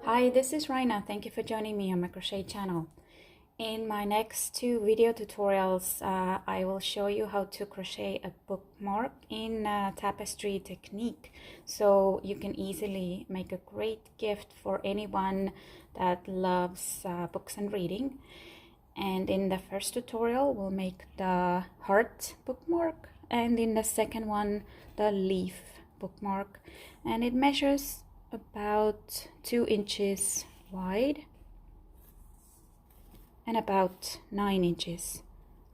Hi, this is Raina. Thank you for joining me on my crochet channel. In my next two video tutorials, I will show you how to crochet a bookmark in tapestry technique, so you can easily make a great gift for anyone that loves books and reading. And in the first tutorial, we'll make the heart bookmark, and in the second one, the leaf bookmark. And it measures about 2 inches wide and about 9 inches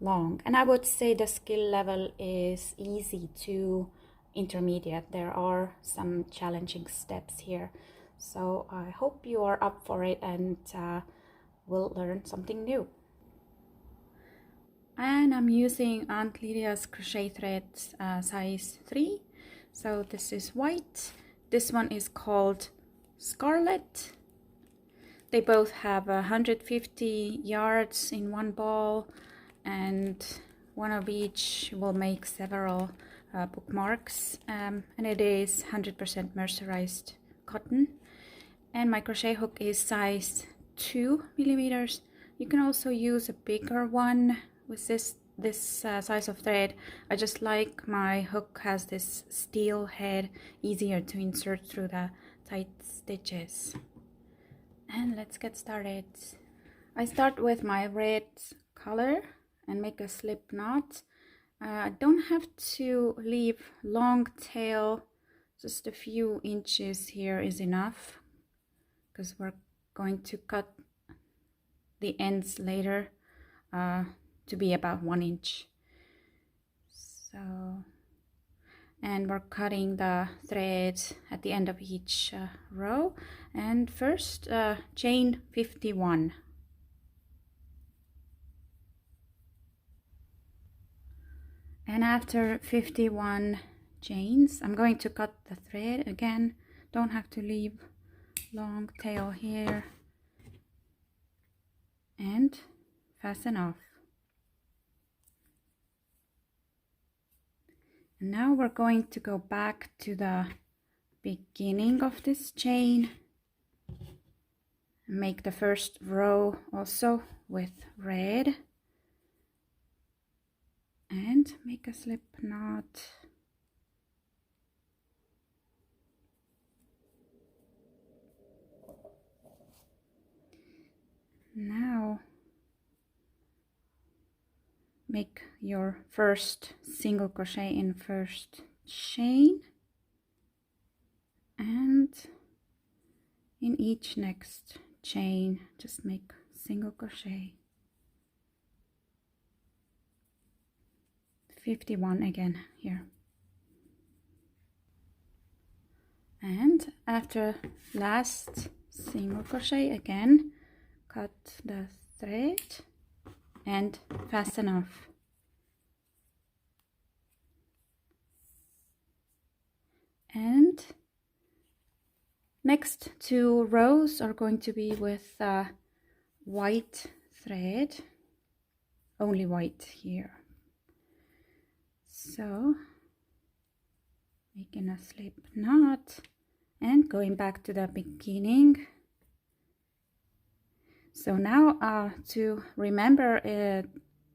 long. And I would say the skill level is easy to intermediate. There are some challenging steps here. So I hope you are up for it and will learn something new. And I'm using Aunt Lydia's crochet threads size 3. So this is white. This one is called Scarlet. They both have 150 yards in one ball, and one of each will make several bookmarks. And it is 100% mercerized cotton. And my crochet hook is size 2 millimeters. You can also use a bigger one with this size of thread. I just like my hook has this steel head, easier to insert through the tight stitches. And let's get started. I start with my red color and make a slip knot. I don't have to leave long tail, just a few inches here is enough, because we're going to cut the ends later to be about 1 inch. So, and we're cutting the thread at the end of each row. And first chain 51. And after 51 chains, I'm going to cut the thread again. Don't have to leave long tail here. And fasten off. And now we're going to go back to the beginning of this chain and make the first row also with red and make a slip knot. Now make your first single crochet in first chain, and in each next chain just make single crochet. 51 again here. And after last single crochet again, cut the thread and fasten off. And next 2 rows are going to be with white thread, only white here. So making a slip knot and going back to the beginning. So now to remember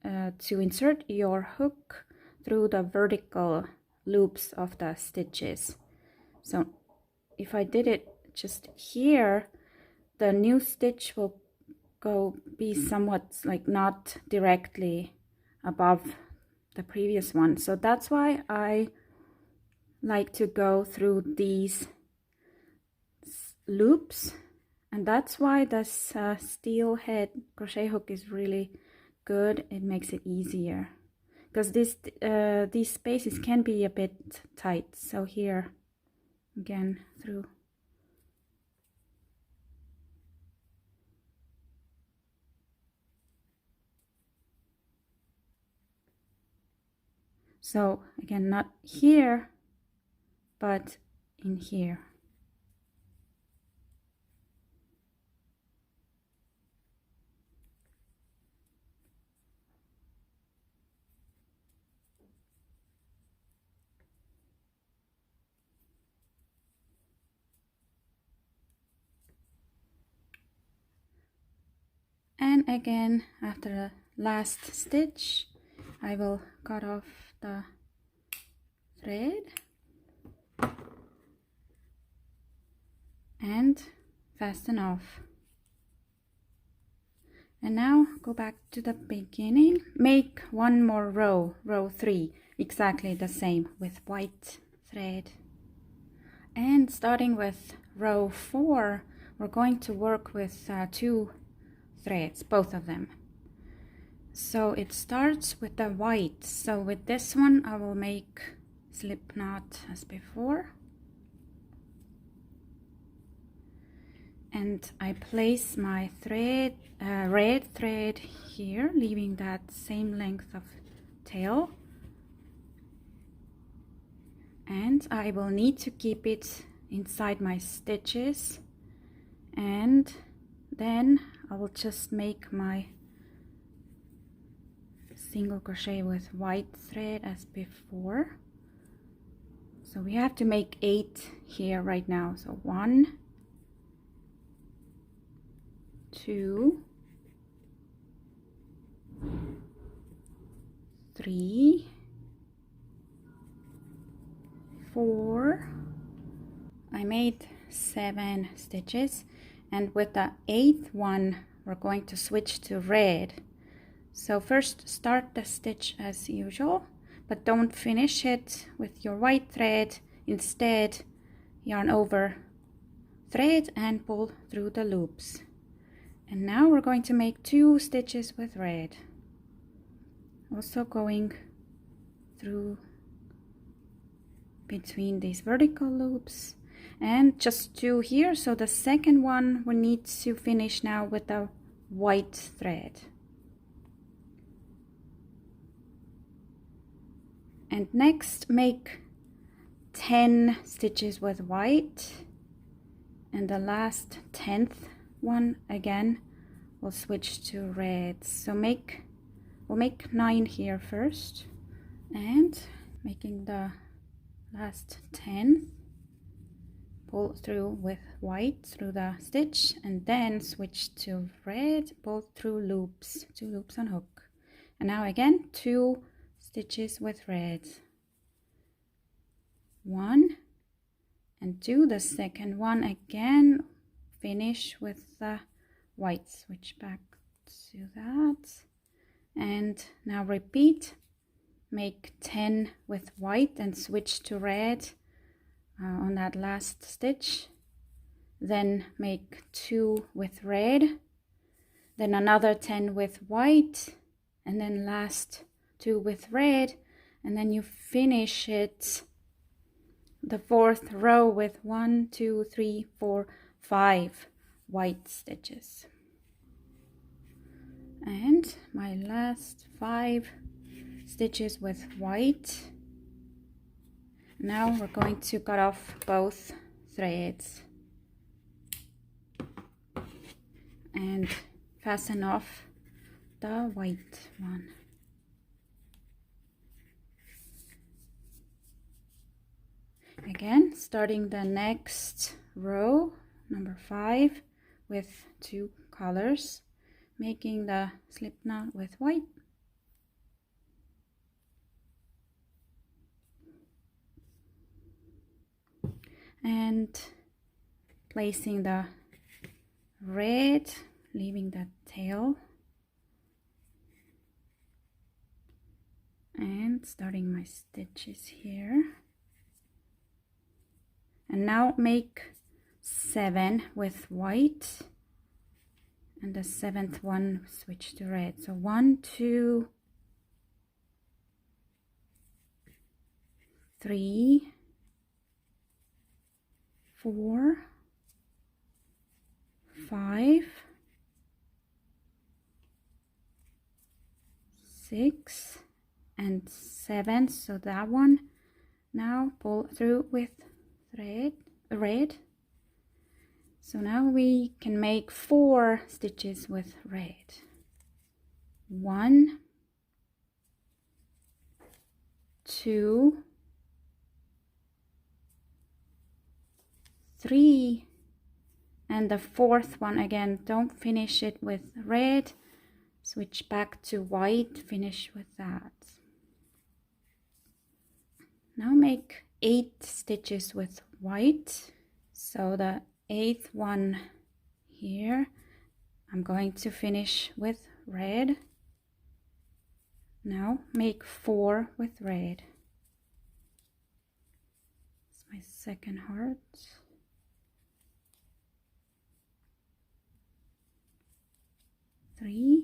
to insert your hook through the vertical loops of the stitches. So if I did it just here, the new stitch will be somewhat like not directly above the previous one. So that's why I like to go through these loops, and that's why this steel head crochet hook is really good. It makes it easier because these spaces can be a bit tight. So here again through. So again, not here, but in here. then again after the last stitch I will cut off the thread and fasten off. And now go back to the beginning, make one more row, row 3, exactly the same with white thread. And starting with row 4, we're going to work with 2 threads, both of them. So it starts with the white. So with this one I will make slip knot as before. And I place my thread, red thread here, leaving that same length of tail. And I will need to keep it inside my stitches, and then I will just make my single crochet with white thread as before. So we have to make 8 here right now. So 1, 2, 3, 4. I made 7 stitches, and with the 8th one we're going to switch to red. So first start the stitch as usual, but don't finish it with your white thread. Instead, yarn over thread and pull through the loops. And now we're going to make 2 stitches with red, also going through between these vertical loops, and just 2 here. So the second one we need to finish now with the white thread. And next make 10 stitches with white, and the last 10th one again we'll switch to red. So we'll make 9 here first, and making the last 10th, pull through with white through the stitch, and then switch to red, pull through loops, 2 loops on hook. And now again 2 stitches with red, 1 and 2. The second one again, finish with the white, switch back to that, and now repeat, make 10 with white and switch to red on that last stitch, then make 2 with red, then another 10 with white, and then last 2 with red, and then you finish it the 4th row with 1, 2, 3, 4, 5 white stitches. And my last 5 stitches with white. Now we're going to cut off both threads and fasten off the white one. Again, starting the next row, number 5, with 2 colors, making the slip knot with white, and placing the red, leaving the tail, and starting my stitches here. And now make 7 with white, and the 7th one switch to red. So 1, 2, 3, 4, 5, 6, and 7. So that one, now pull through with red. So now we can make 4 stitches with red. 1, 2, 3, and the 4th one again, don't finish it with red, switch back to white, finish with that. Now make 8 stitches with white. So the 8th one here, I'm going to finish with red. Now make 4 with red. It's my second heart. 3,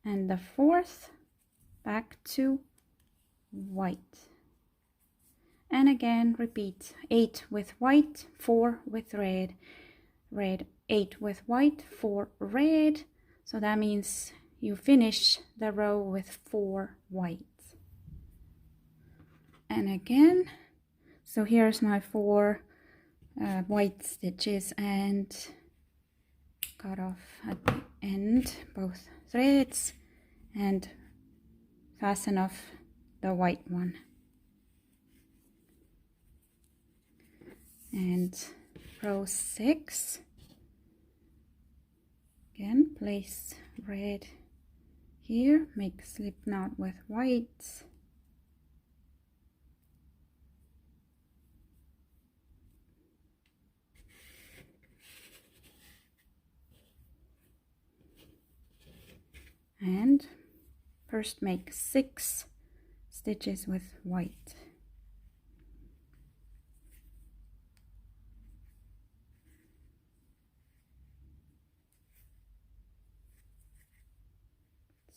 and the 4th back to white. And again repeat 8 with white, 4 with red, red, 8 with white, 4 red. So that means you finish the row with 4 white. And again, so here's my 4 white stitches, and cut off at the end both threads and fasten off the white one. And row 6, again place red here, make slip knot with white, and first make 6 stitches with white.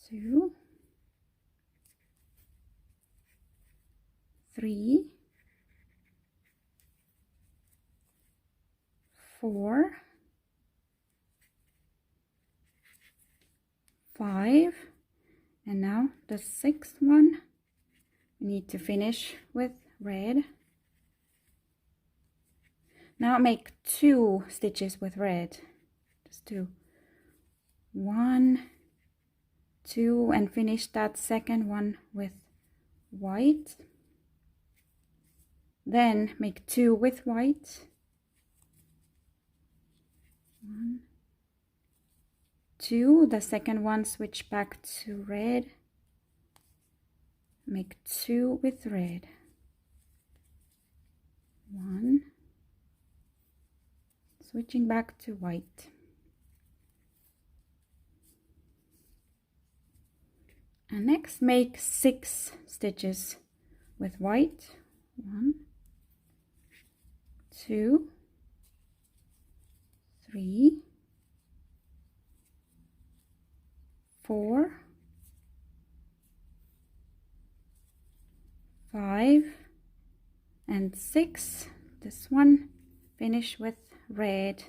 Two, 3, 4, 5, and now the 6th one we need to finish with red. Now make 2 stitches with red, just 2, 1, 2, and finish that second one with white. Then make 2 with white, 1, 2, the second one switch back to red, make 2 with red, 1, switching back to white, and next make 6 stitches with white, 1, 2, 3, 4, 5, and 6. This one finish with red,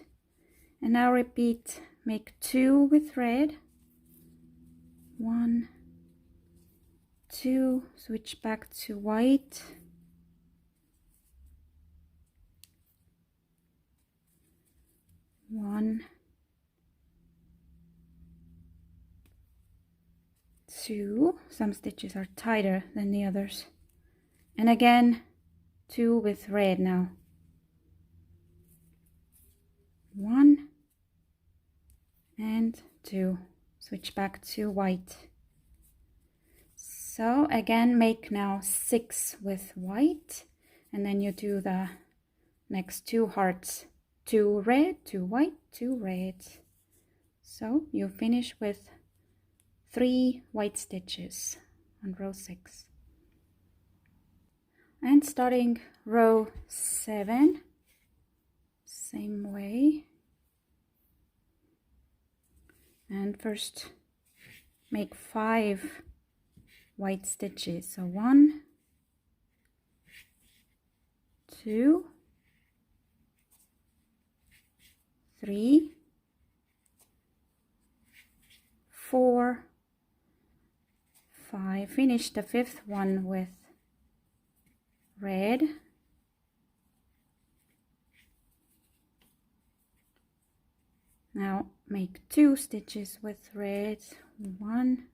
and now repeat, make 2 with red, 1, 2, switch back to white, 1, 2, some stitches are tighter than the others, and again 2 with red now, 1 and 2, switch back to white. So again make now 6 with white, and then you do the next 2 hearts, 2 red, 2 white, 2 red. So you finish with 3 white stitches on row 6. And starting row 7, same way, and first make 5 white stitches. So 1, 2, 3, 4, 5. Finish the 5th one with red, now make 2 stitches with red, 1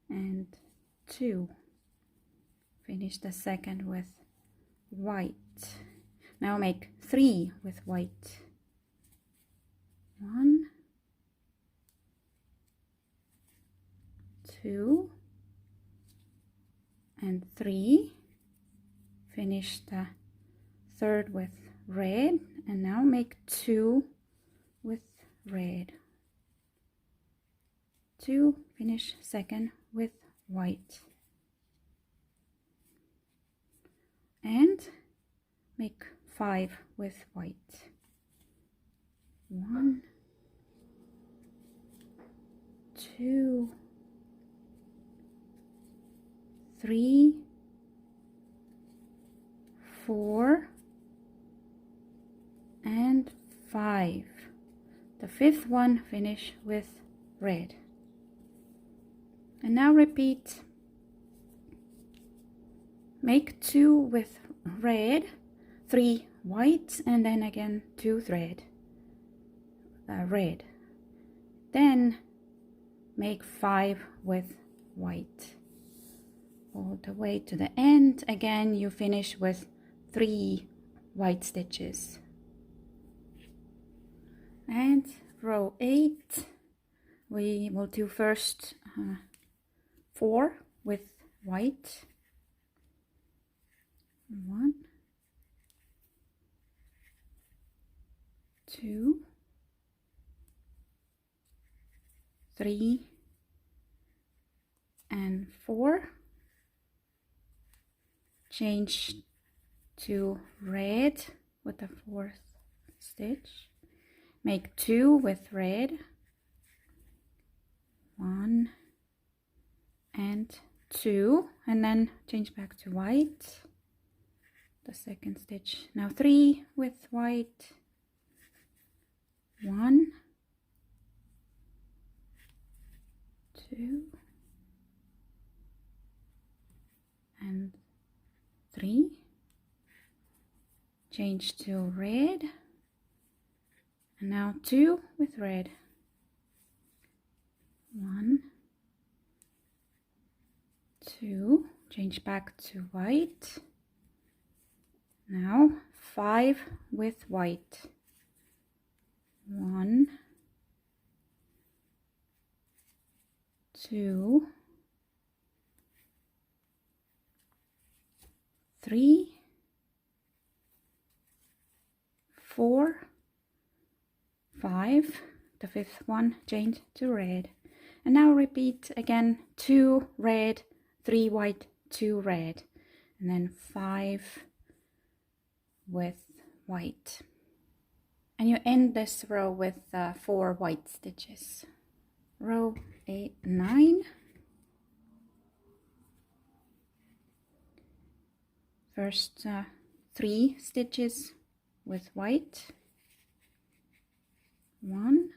and 2. Finish the second with white. Now make 3 with white, 1, 2 and 3. Finish the third with red, and now make 2 with red. 2, finish second with white, and make 5 with white. 1, 2, 3, 4, and 5. The fifth one finish with red. And now repeat. Make 2 with red, 3 white, and then again 2 red. Then make 5 with white. All the way to the end. Again, you finish with 3 white stitches. And row 8, we will do first 4 with white. 1, 2, 3, and 4. Change to red with the 4th stitch. Make 2 with red. 1 and 2, and then change back to white. The second stitch. Now 3 with white. 1, 2, and 3. Change to red, and now 2 with red. 1, 2, change back to white. Now 5 with white. 1, 2, 3, 4, 5. The fifth one change to red. And now repeat again. 2 red, 3 white, 2 red, and then 5 with white. And you end this row with 4 white stitches. Row 8, 9. First 3 stitches with white. 1,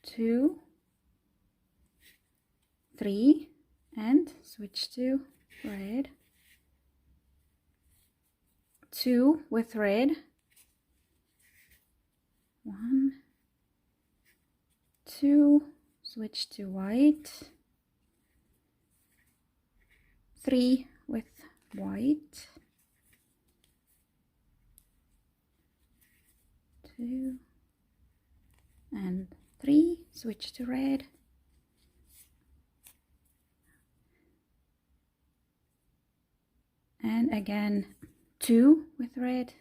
2, 3, and switch to red. 2 with red. 1, 2, switch to white. 3 with white. 2 and 3, switch to red. And again 2 with red.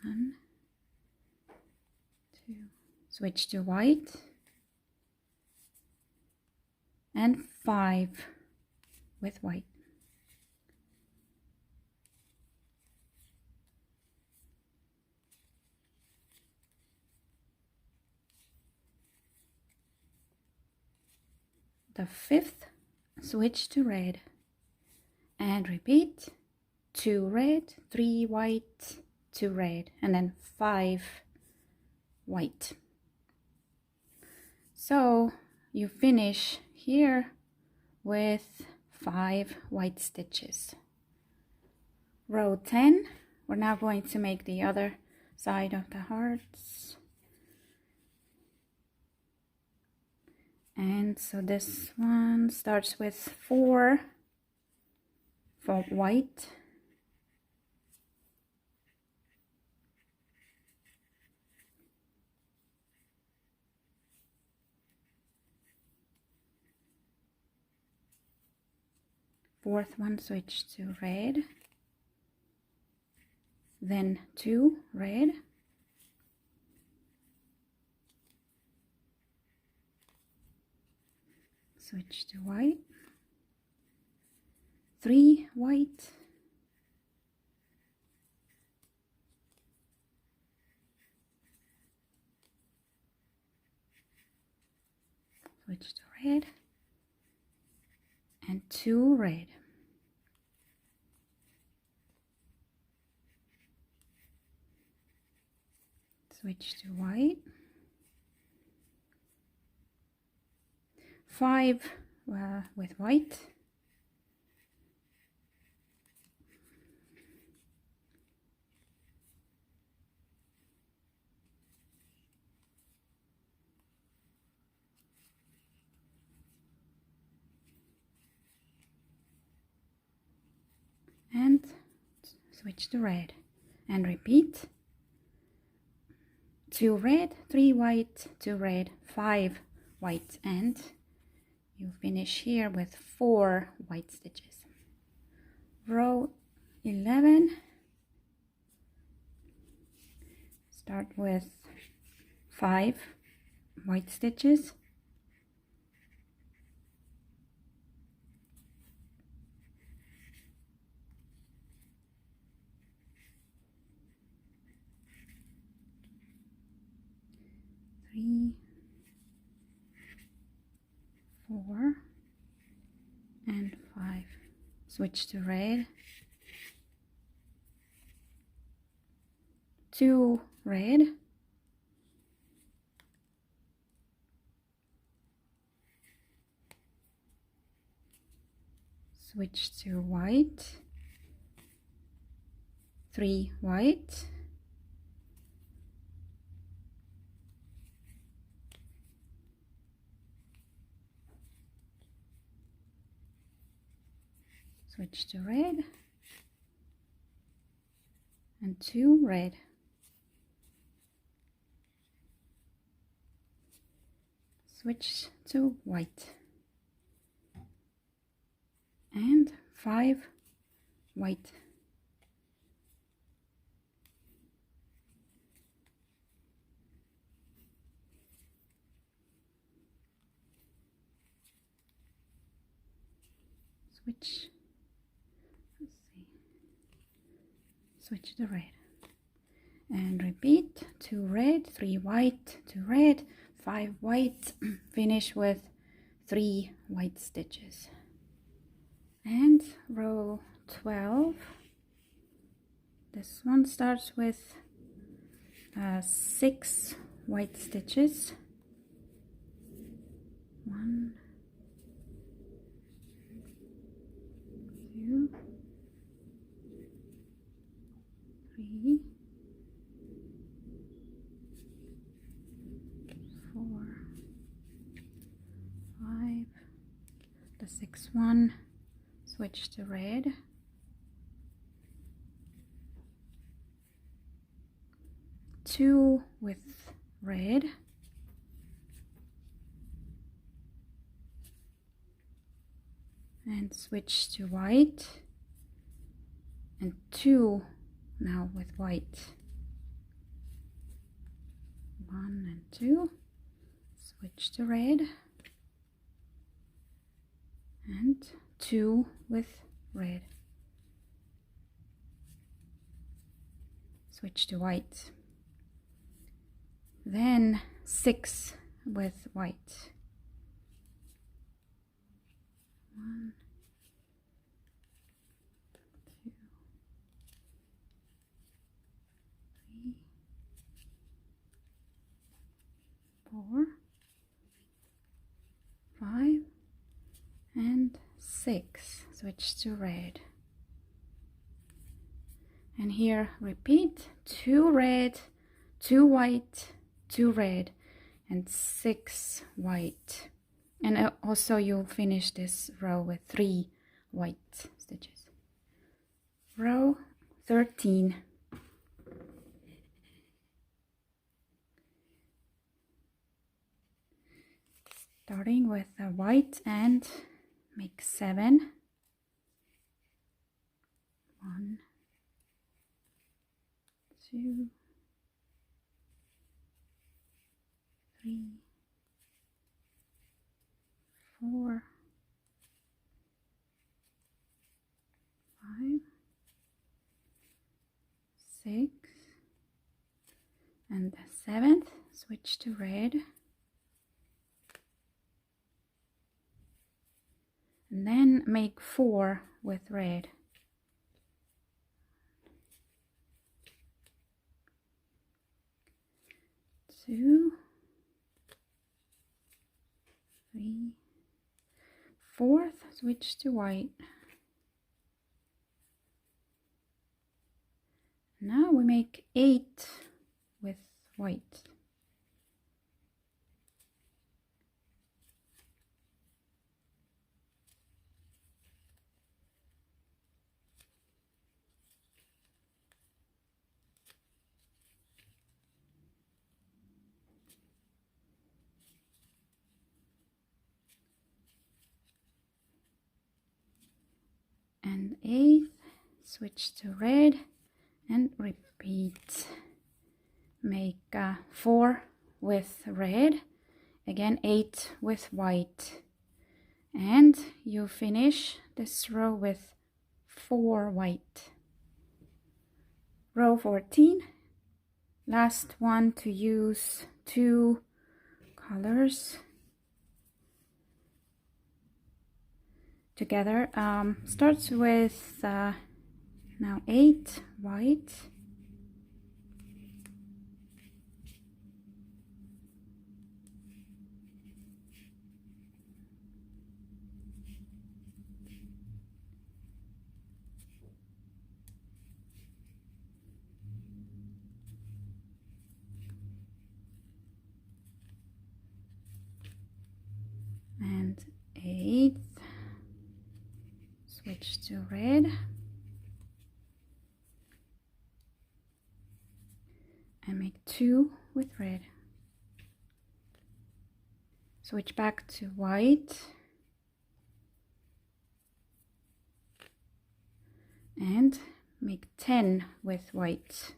1, 2, switch to white. And 5 with white. The fifth, switch to red, and repeat. 2 red, 3 white, 2 red, and then 5 white. So you finish here with 5 white stitches. Row 10, we're now going to make the other side of the hearts. And so this one starts with 4 for white, fourth one, switch to red, then 2 red, switch to white, 3 white, switch to red, and 2 red, switch to white, 5 with white, and switch to red, and repeat. 2 red, 3 white, 2 red, 5 white, and you finish here with 4 white stitches. Row 11, start with 5 white stitches, three, 4 and 5. Switch to red, 2 red, switch to white, 3 white, switch to red, and 2 red, switch to white, and 5 white, switch, let's see, switch to red, and repeat. 2 red, 3 white, 2 red, 5 white, finish with 3 white stitches. And row 12, this one starts with 6 white stitches, 1, 2, 3, 4, 5, the 6th one, switch to red, 2 with red, and switch to white, and 2 now with white, 1 and 2, switch to red, and 2 with red, switch to white, then 6 with white, 1, 2, 3, 4, 5, and 6, switch to red, and here repeat. 2 red, 2 white, 2 red, and 6 white, and also you'll finish this row with 3 white stitches. Row 13, starting with a white, and make 7, 1, 2, 3, 4, 5, 6, and the 7th, switch to red, and then make 4 with red. 2, 3, 4th, switch to white. Now we make 8 with white. And 8th, switch to red and repeat. Make 4 with red, again 8 with white, and you finish this row with 4 white. Row 14, last one to use 2 colors together. Starts with now 8 white, and 8th, switch to red, and make 2 with red. Switch back to white, and make 10 with white.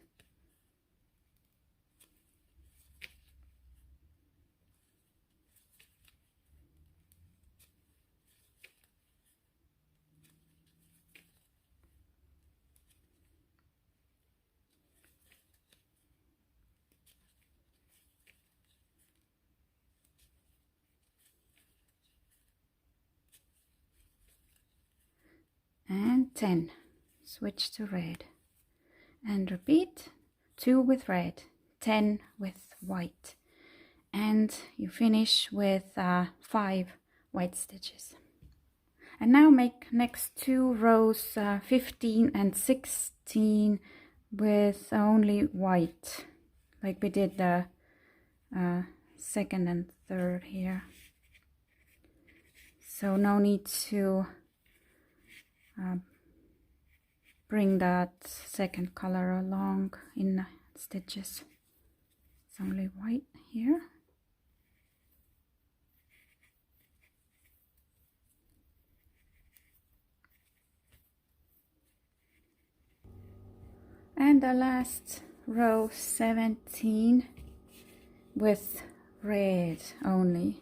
And 10, switch to red, and repeat. 2 with red, 10 with white, and you finish with 5 white stitches. And now make next 2 rows 15 and 16 with only white, like we did the 2nd and 3rd here. So no need to bring that 2nd color along in stitches. It's only white here. And the last row 17 with red only.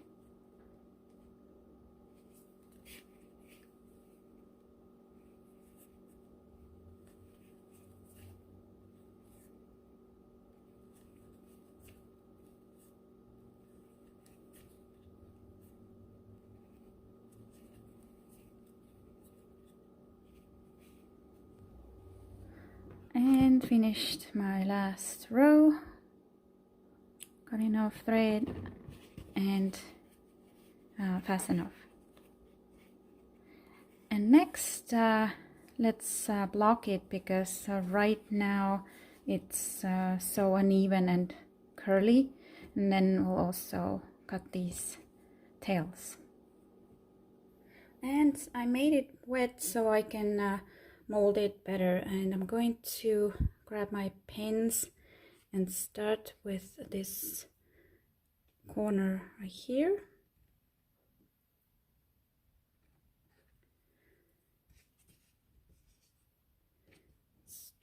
And finished my last row, cutting off thread and fasten off. And next let's block it, because right now it's so uneven and curly, and then we'll also cut these tails. And I made it wet so I can mold it better, and I'm going to grab my pins and start with this corner right here.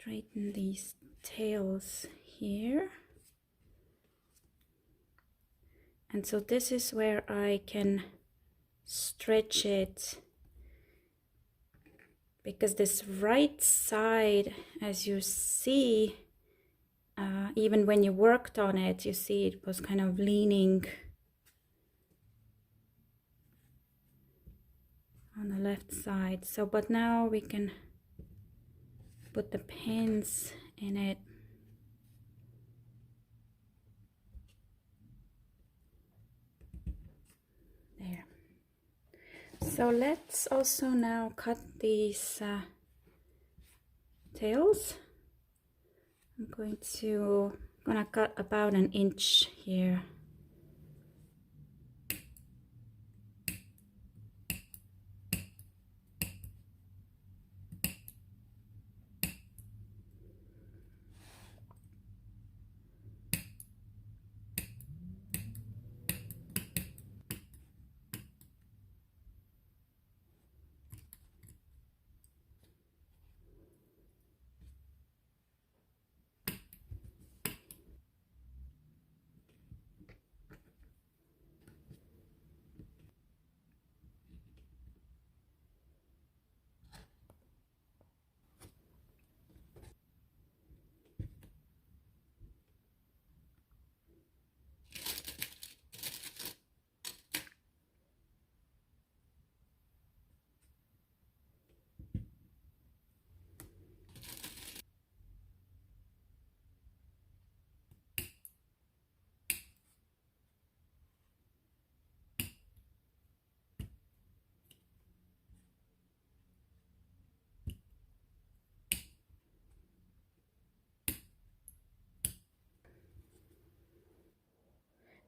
straighten these tails here. And so this is where I can stretch it, because this right side, as you see, even when you worked on it, you see it was kind of leaning on the left side. So, but now we can put the pins in it. There. So let's also now cut these tails. I'm gonna cut about 1 inch here.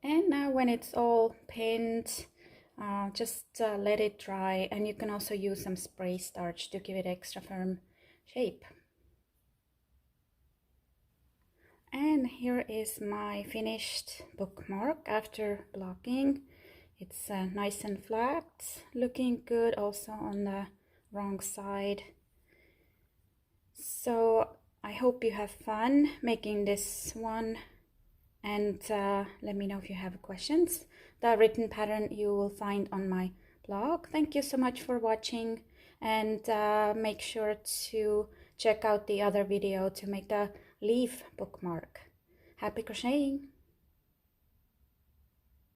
And now when it's all pinned, just let it dry, and you can also use some spray starch to give it extra firm shape. And here is my finished bookmark after blocking. It's nice and flat, looking good also on the wrong side. So I hope you have fun making this one, and let me know if you have questions. The written pattern you will find on my blog. Thank you so much for watching, and make sure to check out the other video to make the leaf bookmark. Happy crocheting!